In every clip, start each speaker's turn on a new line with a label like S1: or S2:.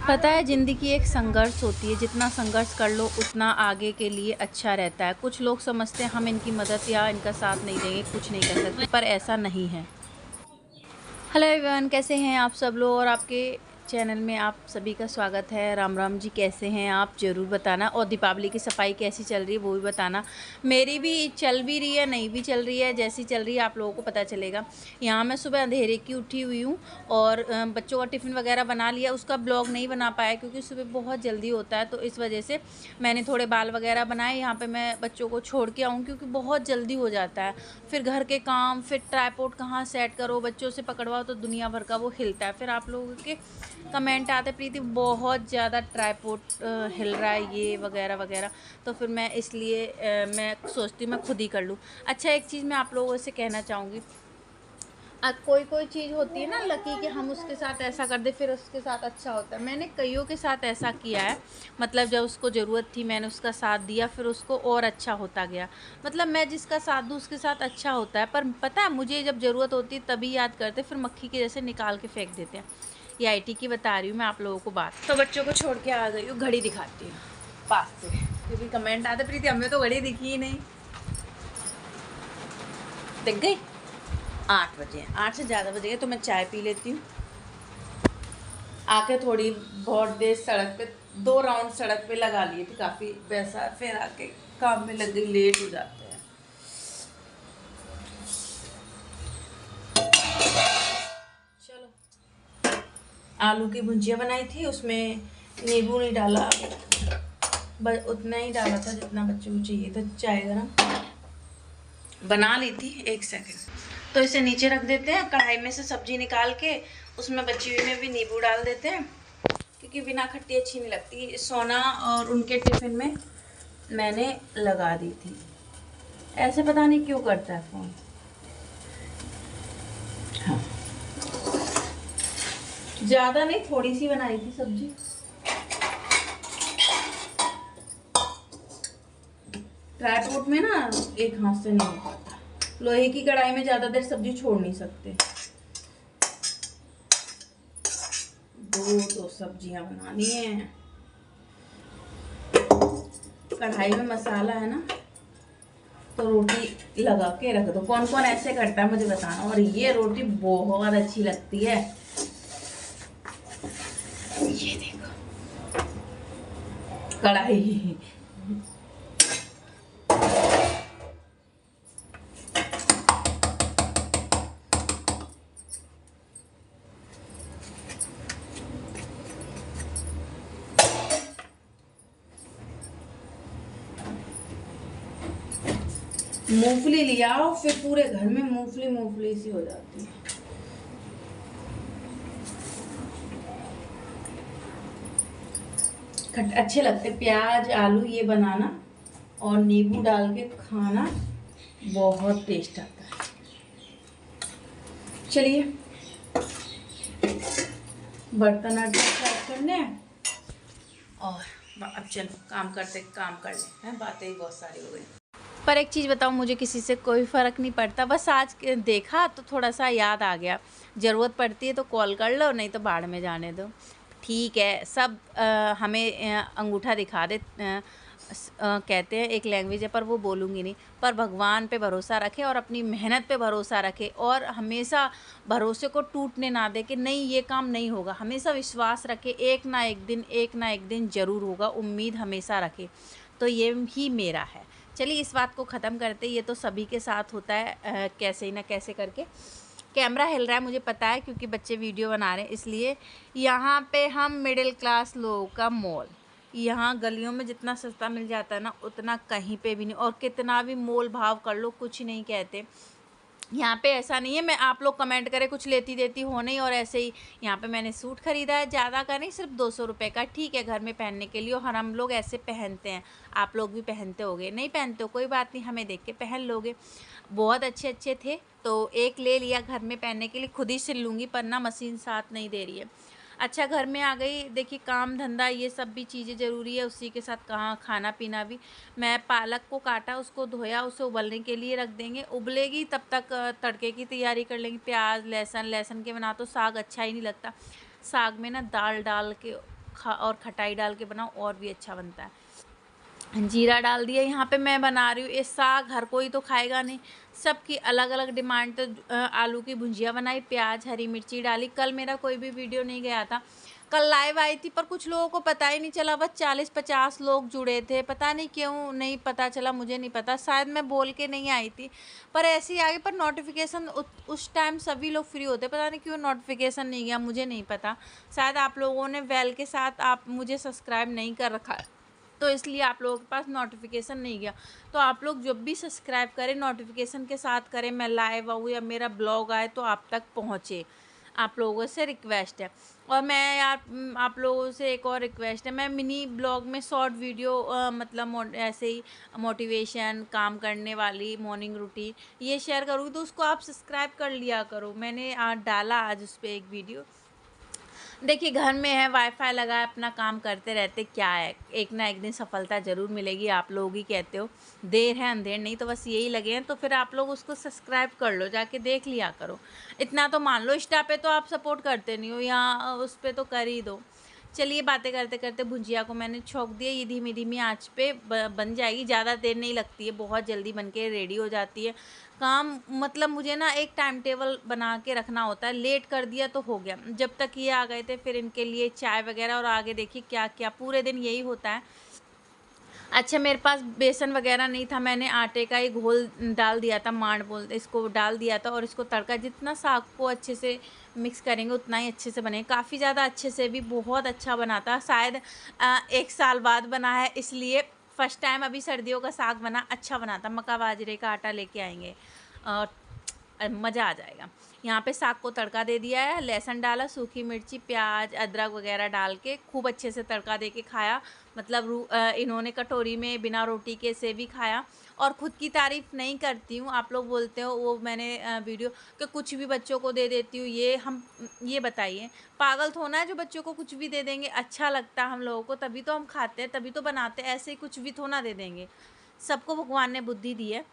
S1: पता है ज़िंदगी एक संघर्ष होती है, जितना संघर्ष कर लो उतना आगे के लिए अच्छा रहता है। कुछ लोग समझते हैं हम इनकी मदद या इनका साथ नहीं देंगे, कुछ नहीं कर सकते, पर ऐसा नहीं है। हेलो एवरीवन, कैसे हैं आप सब लोग और आपके चैनल में आप सभी का स्वागत है। राम राम जी, कैसे हैं आप ज़रूर बताना। और दीपावली की सफाई कैसी चल रही है वो भी बताना। मेरी भी चल भी रही है, नहीं भी चल रही है, जैसी चल रही है आप लोगों को पता चलेगा। यहाँ मैं सुबह अंधेरे की उठी हुई हूँ और बच्चों का टिफ़िन वगैरह बना लिया। उसका ब्लॉग नहीं बना पाया क्योंकि सुबह बहुत जल्दी होता है, तो इस वजह से मैंने थोड़े बाल वगैरह बनाए। यहाँ पर मैं बच्चों को छोड़ के आऊँ क्योंकि बहुत जल्दी हो जाता है। फिर घर के काम, फिर ट्राइपॉड कहाँ सेट करो, बच्चों से पकड़वाओ तो दुनिया भर का वो हिलता है। फिर आप लोगों के कमेंट आते, प्रीति बहुत ज़्यादा ट्राइपॉड हिल रहा है, ये वगैरह वगैरह। तो फिर मैं इसलिए मैं सोचती हूँ मैं खुद ही कर लूँ। अच्छा, एक चीज़ मैं आप लोगों से कहना चाहूँगी, कोई कोई चीज़ होती है ना लकी कि हम उसके साथ ऐसा कर दे फिर उसके साथ अच्छा होता है। मैंने कईयों के साथ ऐसा किया है, मतलब जब उसको ज़रूरत थी मैंने उसका साथ दिया, फिर उसको और अच्छा होता गया। मतलब मैं जिसका साथ दूँ उसके साथ अच्छा होता है, पर पता है मुझे जब ज़रूरत होती है तभी याद करते, फिर मक्खी के जैसे निकाल के फेंक देते हैं। ये आईटी की बता रही हूँ मैं आप लोगों को बात। तो बच्चों को छोड़ के आ गई हूँ, घड़ी दिखाती हूँ पास से, क्योंकि कमेंट आते प्रीति हमें तो घड़ी दिखी ही नहीं। दिख गई 8 बजे, 8 से ज़्यादा बज गए, तो मैं चाय पी लेती हूँ। आके थोड़ी बहुत देर सड़क पे 2 राउंड सड़क पे लगा लिए थे, काफ़ी वैसा, फिर आके काम में लग गई, लेट हो जाते हैं। चलो, आलू की भुजिया बनाई थी, उसमें नींबू नहीं डाला, बस उतना ही डाला था जितना बच्चों को चाहिए था। चाय गरम बना ली थी, 1 सेकंड। तो इसे नीचे रख देते हैं, कढ़ाई में से सब्जी निकाल के उसमें बची हुई में भी नींबू डाल देते हैं, क्योंकि बिना खट्टी अच्छी नहीं लगती। सोना और उनके टिफ़िन में मैंने लगा दी थी। ऐसे पता नहीं क्यों करता है फ़ोन। हाँ, ज़्यादा नहीं, थोड़ी सी बनाई थी सब्जी। ट्राइपॉड में ना एक हाथ से नहीं हो पाता, लोहे की कढ़ाई में ज़्यादा देर सब्जी छोड़ नहीं सकते। दो सब्जियां बनानी है। कढ़ाई में मसाला है ना, तो रोटी लगा के रख दो। कौन कौन ऐसे करता है मुझे बताना। और ये रोटी बहुत अच्छी लगती है, ये देखो कढ़ाई। मूंगफली लिया आओ, फिर पूरे घर में मूंगफली मूंगफली सी हो जाती है। अच्छे लगते प्याज आलू ये बनाना और नींबू डाल के खाना, बहुत टेस्ट आता है। चलिए बर्तन साफ करने हैं और अब चलो काम करते काम कर लें, हैं बातें ही बहुत सारी हो गई। पर एक चीज़ बताऊँ, मुझे किसी से कोई फ़र्क नहीं पड़ता, बस आज देखा तो थोड़ा सा याद आ गया। ज़रूरत पड़ती है तो कॉल कर लो, नहीं तो बाढ़ में जाने दो। ठीक है, सब हमें अंगूठा दिखा दे, कहते हैं एक लैंग्वेज है पर वो बोलूँगी नहीं। पर भगवान पे भरोसा रखे और अपनी मेहनत पे भरोसा रखे, और हमेशा भरोसे को टूटने ना दे कि नहीं ये काम नहीं होगा। हमेशा विश्वास रखे, एक ना एक दिन ज़रूर होगा, उम्मीद हमेशा रखे। तो ये ही मेरा है। चलिए इस बात को ख़त्म करते, ये तो सभी के साथ होता है, कैसे ही ना कैसे करके। कैमरा हिल रहा है मुझे पता है, क्योंकि बच्चे वीडियो बना रहे हैं इसलिए। यहाँ पे हम मिडिल क्लास लोगों का मॉल, यहाँ गलियों में जितना सस्ता मिल जाता है ना उतना कहीं पे भी नहीं, और कितना भी मोल भाव कर लो कुछ नहीं कहते। यहाँ पे ऐसा नहीं है मैं आप लोग कमेंट करें कुछ लेती देती हो नहीं, और ऐसे ही यहाँ पे मैंने सूट ख़रीदा है, ज़्यादा का नहीं, सिर्फ 200 रुपये का। ठीक है, घर में पहनने के लिए, और हम लोग ऐसे पहनते हैं। आप लोग भी पहनते होगे, नहीं पहनते हो कोई बात नहीं, हमें देख के पहन लोगे। बहुत अच्छे अच्छे थे तो एक ले लिया घर में पहनने के लिए, खुद ही सिल लूँगी, पर ना मशीन साथ नहीं दे रही है। अच्छा, घर में आ गई, देखिए काम धंधा ये सब भी चीज़ें ज़रूरी है, उसी के साथ कहाँ खाना पीना भी। मैं पालक को काटा, उसको धोया, उसे उबलने के लिए रख देंगे, उबलेगी तब तक तड़के की तैयारी कर लेंगे। प्याज लहसुन के बना तो साग अच्छा ही नहीं लगता। साग में ना दाल डाल के और खटाई डाल के बनाओ और भी अच्छा बनता है। जीरा डाल दिया। यहाँ पे मैं बना रही हूँ ये साग, हर कोई तो खाएगा नहीं, सबकी अलग अलग डिमांड। तो आलू की भुजिया बनाई, प्याज हरी मिर्ची डाली। कल मेरा कोई भी वीडियो नहीं गया था, कल लाइव आई थी पर कुछ लोगों को पता ही नहीं चला, बस 40-50 लोग जुड़े थे, पता नहीं क्यों नहीं पता चला, मुझे नहीं पता, शायद मैं बोल के नहीं आई थी, पर ऐसे ही आगे। पर नोटिफिकेशन उस टाइम सभी लोग फ्री होते, पता नहीं क्यों नोटिफिकेशन नहीं गया, मुझे नहीं पता। शायद आप लोगों ने वेल के साथ आप मुझे सब्सक्राइब नहीं कर रखा है, तो इसलिए आप लोगों के पास नोटिफिकेशन नहीं गया। तो आप लोग जब भी सब्सक्राइब करें नोटिफिकेशन के साथ करें, मैं लाइव आऊँ या मेरा ब्लॉग आए तो आप तक पहुँचे, आप लोगों से रिक्वेस्ट है। और मैं यार आप लोगों से एक और रिक्वेस्ट है, मैं मिनी ब्लॉग में शॉर्ट वीडियो मतलब ऐसे ही मोटिवेशन, काम करने वाली मॉर्निंग रूटीन ये शेयर करूँगी, तो उसको आप सब्सक्राइब कर लिया करो। मैंने डाला आज उस पर एक वीडियो। देखिए घर में है, वाईफाई लगा है, अपना काम करते रहते, क्या है, एक ना एक दिन सफलता ज़रूर मिलेगी। आप लोग ही कहते हो देर है अंधेर नहीं, तो बस यही लगे हैं, तो फिर आप लोग उसको सब्सक्राइब कर लो, जाके देख लिया करो। इतना तो मान लो, इंस्टा पे तो आप सपोर्ट करते नहीं हो, या उस पर तो कर ही दो। चलिए बातें करते करते भुजिया को मैंने छोंक दिया, ये धीमी धीमी आंच पे बन जाएगी, ज़्यादा देर नहीं लगती है, बहुत जल्दी बन के रेडी हो जाती है। काम मतलब मुझे ना एक टाइम टेबल बना के रखना होता है, लेट कर दिया तो हो गया। जब तक ये आ गए थे फिर इनके लिए चाय वगैरह, और आगे देखिए क्या क्या पूरे दिन यही होता है। अच्छा मेरे पास बेसन वगैरह नहीं था, मैंने आटे का ही घोल डाल दिया था, मांड बोलते इसको, डाल दिया था, और इसको तड़का, जितना साग को अच्छे से मिक्स करेंगे उतना ही अच्छे से बनेगा। काफ़ी ज़्यादा अच्छे से भी बहुत अच्छा बना था, शायद 1 साल बाद बना है, इसलिए फर्स्ट टाइम अभी सर्दियों का साग बना, अच्छा बना था। मक्का बाजरे का आटा लेके आएंगे और मज़ा आ जाएगा। यहाँ पे साग को तड़का दे दिया है, लहसुन डाला, सूखी मिर्ची, प्याज, अदरक वगैरह डाल के खूब अच्छे से तड़का दे के खाया। मतलब इन्होंने कटोरी में बिना रोटी के से भी खाया। और ख़ुद की तारीफ़ नहीं करती हूँ, आप लोग बोलते हो वो मैंने वीडियो कि कुछ भी बच्चों को दे देती हूँ, ये बताइए पागल तो होना है जो बच्चों को कुछ भी दे देंगे। अच्छा लगता है हम लोगों को, तभी तो हम खाते हैं, तभी तो बनाते हैं, ऐसे ही कुछ भी थोड़ा दे देंगे। सबको भगवान ने बुद्धि दी है,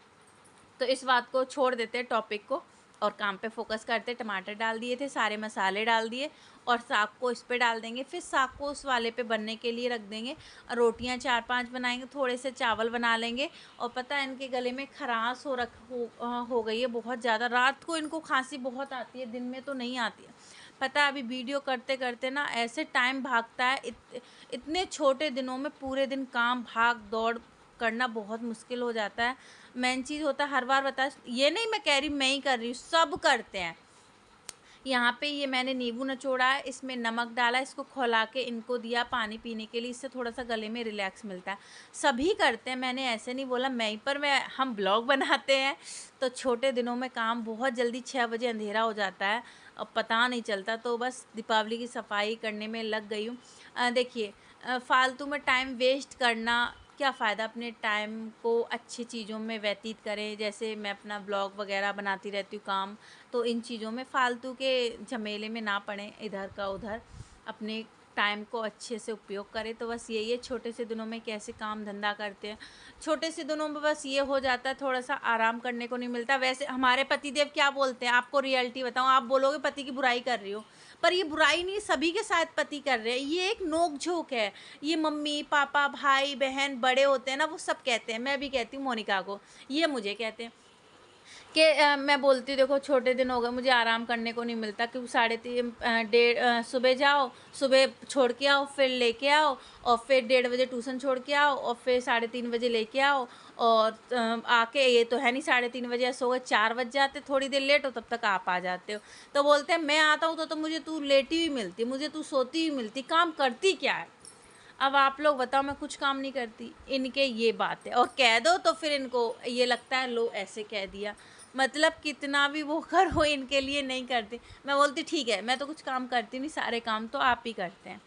S1: तो इस बात को छोड़ देते हैं टॉपिक को और काम पे फोकस करते। टमाटर डाल दिए थे, सारे मसाले डाल दिए, और साग को इस पे डाल देंगे। फिर साग को उस वाले पे बनने के लिए रख देंगे। रोटियां 4-5 बनाएंगे, थोड़े से चावल बना लेंगे। और पता है इनके गले में खराश हो गई है बहुत ज़्यादा, रात को इनको खांसी बहुत आती है, दिन में तो नहीं आती है। पता है अभी वीडियो करते करते ना ऐसे टाइम भागता है, इतने छोटे दिनों में पूरे दिन काम भाग दौड़ करना बहुत मुश्किल हो जाता है। मेन चीज़ होता है, हर बार बता, ये नहीं मैं कह रही मैं ही कर रही हूँ, सब करते हैं। यहाँ पे ये मैंने नींबू निचोड़ा है, इसमें नमक डाला, इसको खौला के इनको दिया पानी पीने के लिए, इससे थोड़ा सा गले में रिलैक्स मिलता है। सभी करते हैं, मैंने ऐसे नहीं बोला मैं ही, पर हम ब्लॉग बनाते हैं तो छोटे दिनों में काम बहुत जल्दी 6 बजे अंधेरा हो जाता है और पता नहीं चलता। तो बस दीपावली की सफाई करने में लग गई हूँ। देखिए फालतू में टाइम वेस्ट करना क्या फ़ायदा, अपने टाइम को अच्छी चीज़ों में व्यतीत करें। जैसे मैं अपना ब्लॉग वगैरह बनाती रहती हूँ काम, तो इन चीज़ों में फालतू के झमेले में ना पड़ें, इधर का उधर, अपने टाइम को अच्छे से उपयोग करें। तो बस यही है, छोटे से दिनों में कैसे काम धंधा करते हैं, छोटे से दिनों में बस ये हो जाता है, थोड़ा सा आराम करने को नहीं मिलता। वैसे हमारे पतिदेव क्या बोलते हैं, आपको रियलिटी बताऊँ, आप बोलोगे पति की बुराई कर रही हो, पर ये बुराई नहीं, सभी के साथ पति कर रहे हैं, ये एक नोक झोंक है। ये मम्मी पापा भाई बहन बड़े होते हैं ना, वो सब कहते हैं, मैं भी कहती हूँ मोनिका को, ये मुझे कहते हैं कि मैं बोलती हूँ देखो छोटे दिन हो गए, मुझे आराम करने को नहीं मिलता, क्योंकि 3:30 सुबह जाओ, सुबह छोड़ के आओ, फिर लेके आओ, और फिर 1:30 बजे ट्यूशन छोड़ के आओ, और फिर 3:30 बजे लेके आओ, और आके ये तो है नहीं 3:30 बजे सो गए, 4 बज जाते, थोड़ी देर लेट हो तब तक आप आ जाते हो। तो बोलते हैं मैं आता हूँ तो मुझे तू लेटी हुई मिलती, मुझे तू सोती हुई मिलती, काम करती क्या है। अब आप लोग बताओ, मैं कुछ काम नहीं करती, इनके ये बात है, और कह दो तो फिर इनको ये लगता है लो ऐसे कह दिया, मतलब कितना भी वो करो इनके लिए नहीं करती। मैं बोलती ठीक है, मैं तो कुछ काम करती नहीं, सारे काम तो आप ही करते हैं।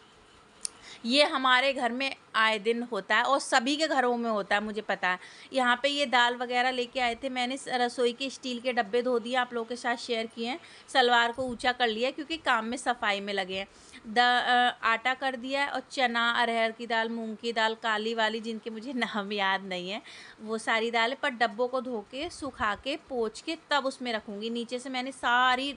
S1: ये हमारे घर में आए दिन होता है और सभी के घरों में होता है, मुझे पता है। यहाँ पे ये दाल वगैरह लेके आए थे, मैंने रसोई के स्टील के डब्बे धो दिए, आप लोगों के साथ शेयर किए हैं। सलवार को ऊंचा कर लिया क्योंकि काम में सफाई में लगे हैं। आटा कर दिया है, और चना, अरहर की दाल, मूंग की दाल, काली वाली, जिनके मुझे नाम याद नहीं है, वो सारी दालें, पर डब्बों को धो के सुखा के पोंछ के तब उसमें रखूँगी। नीचे से मैंने सारी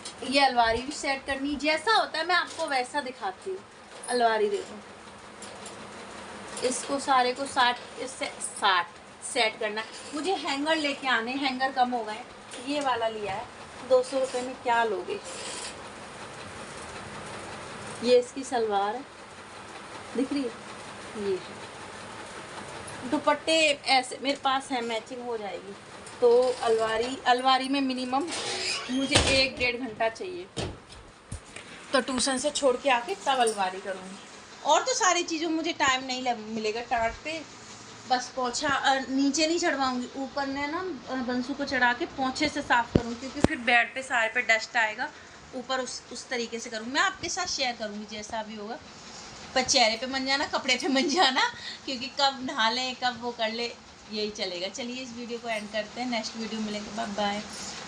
S1: ये अलमारी भी सेट करनी, जैसा होता है मैं आपको वैसा दिखाती हूँ। अलमारी देखो, इसको सारे को 60 सेट करना। मुझे हैंगर लेके आने, हैंगर कम हो गए, ये वाला लिया है 200 रुपये में, क्या लोगे। ये इसकी सलवार है, दिख रही है, ये है। दुपट्टे ऐसे मेरे पास है, मैचिंग हो जाएगी। तो अलमारी में मिनिमम मुझे 1-1.5 घंटा चाहिए। तो ट्यूशन से छोड़ के आके तब अलमारी करूँगी। और तो सारी चीज़ों मुझे टाइम नहीं मिलेगा टाट पे। बस पोछा नीचे नहीं चढ़वाऊँगी, ऊपर ने ना बंसू को चढ़ा के पोछे से साफ़ करूँगी, क्योंकि फिर बेड पे सारे पे डस्ट आएगा। ऊपर उस तरीके से करूँगी। मैं आपके साथ शेयर करूँगी जैसा भी होगा। पर चेहरे पे मन जाना, कपड़े पे मन जाना, क्योंकि कब नहा लें कब वो कर ले, यही चलेगा। चलिए इस वीडियो को एंड करते हैं, नेक्स्ट वीडियो मिलेंगे, बाय बाय।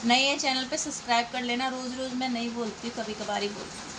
S1: नए चैनल पे सब्सक्राइब कर लेना। रोज़ रोज़ मैं नहीं बोलती हूँ, कभी कभार ही बोलती हूँ।